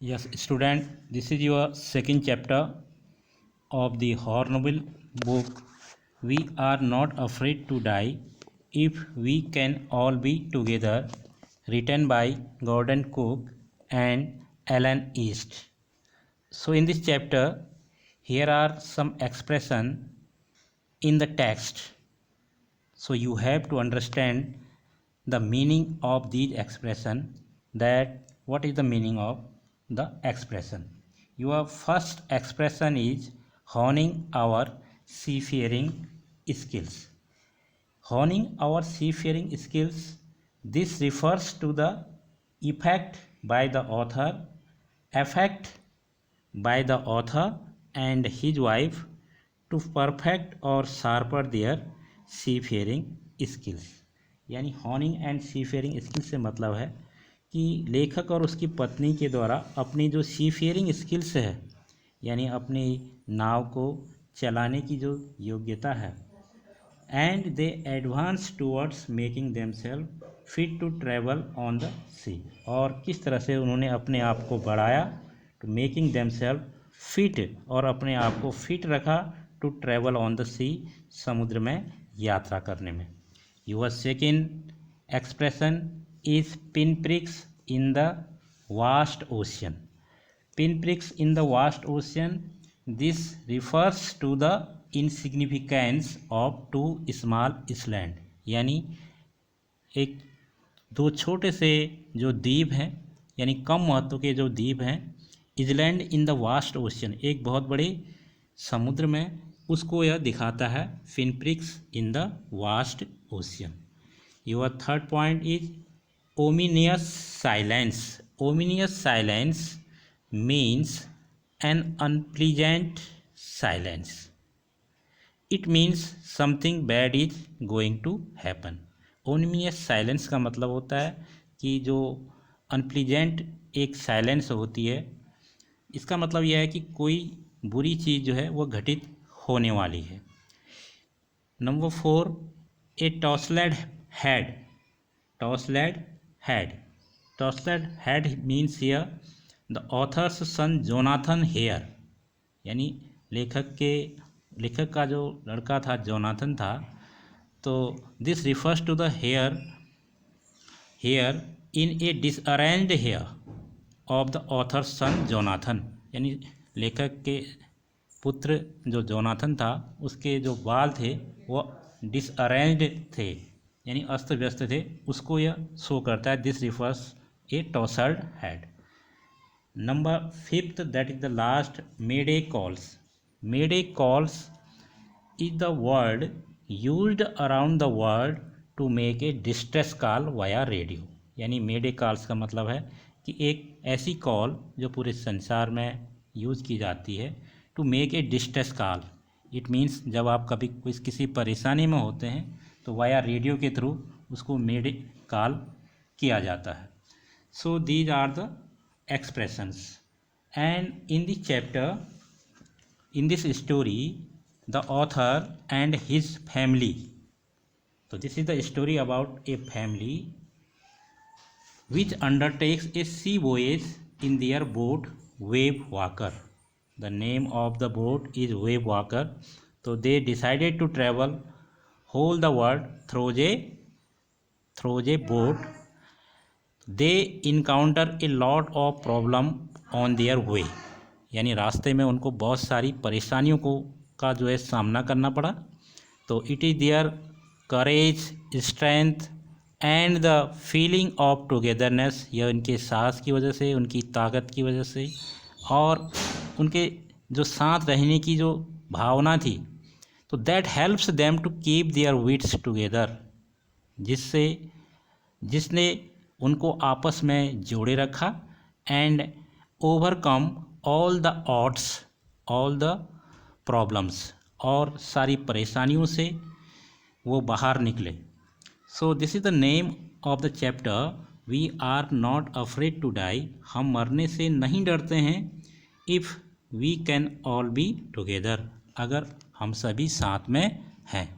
Yes, student, this is your second chapter of the Horrible book. We are not afraid to die if we can all be together, written by Gordon Cook and Alan East. So, in this chapter, here are some expression in the text. So, you have to understand the meaning of these expression, that what is the meaning of the expression. Your first expression is honing our seafaring skills. Honing our seafaring skills, this refers to the effect by the author and his wife to perfect or sharper their seafaring skills. यानी horning and सीफेयरिंग skill से मतलब है कि लेखक और उसकी पत्नी के द्वारा अपनी जो सीफेयरिंग स्किल्स है, यानी अपनी नाव को चलाने की जो योग्यता है, and they advance towards making themselves fit to travel on the sea, और किस तरह से उन्होंने अपने आप को बढ़ाया, टू मेकिंग देमसेल्फ फिट, और अपने आप को फिट रखा, टू ट्रैवल ऑन द सी, समुद्र में यात्रा करने में. Your second expression is pinpricks in the vast ocean. Pinpricks in the vast ocean, this refers to the insignificance of two small islands. यानी एक दो छोटे से जो द्वीप हैं, यानी कम महत्व के जो द्वीप हैं, island in the vast ocean, एक बहुत बड़े समुद्र में, उसको यह दिखाता है pinpricks in the vast ocean. Your third point is ominous silence. Ominous silence means an unpleasant silence. It means something bad is going to happen. Ominous silence का मतलब होता है कि जो unpleasant एक silence होती है, इसका मतलब यह है कि कोई बुरी चीज़ जो है वो घटित होने वाली है. Number 4, a tousled head. Tousled head. Tousled head means here the author's son Jonathan hair, यानी लेखक का जो लड़का था जोनाथन था. तो this refers to the hair in a disarranged hair of the author's son Jonathan, यानी लेखक के पुत्र जो जोनाथन था, उसके जो बाल थे वो डिसअरेंज्ड थे, यानी अस्त व्यस्त थे, उसको यह शो करता है. This refers a tousled head. Number 5, that is the last, mayday calls. Mayday calls is the word used around the world to make a distress call via radio. यानी मेडे कॉल्स का मतलब है कि एक ऐसी call जो पूरे संसार में यूज़ की जाती है, to make a distress call. It means जब आप कभी किसी परेशानी में होते हैं तो वाया रेडियो के थ्रू उसको मेडे कॉल किया जाता है. So these are the expressions. And in this chapter, in this story, the author and his family. तो this is the story about a family which undertakes a sea voyage in their boat Wave Walker. The name of the boat is Wave Walker. So they decided to travel whole the world through a boat. They encounter a lot of problem on their way. यानी रास्ते में उनको बहुत सारी परेशानियों का जो है सामना करना पड़ा. तो it is there courage, strength and the feeling of togetherness, यह उनके साहस की वजह से, उनकी ताकत की वजह से, और उनके जो साथ रहने की जो भावना थी, तो that helps them to keep their wits together, जिसने उनको आपस में जोड़े रखा. And overcome all the odds, all the problems, और सारी परेशानियों से वो बाहर निकले. So this is the name of the chapter, we are not afraid to die. हम मरने से नहीं डरते हैं. If we can all be together, अगर हम सभी साथ में हैं.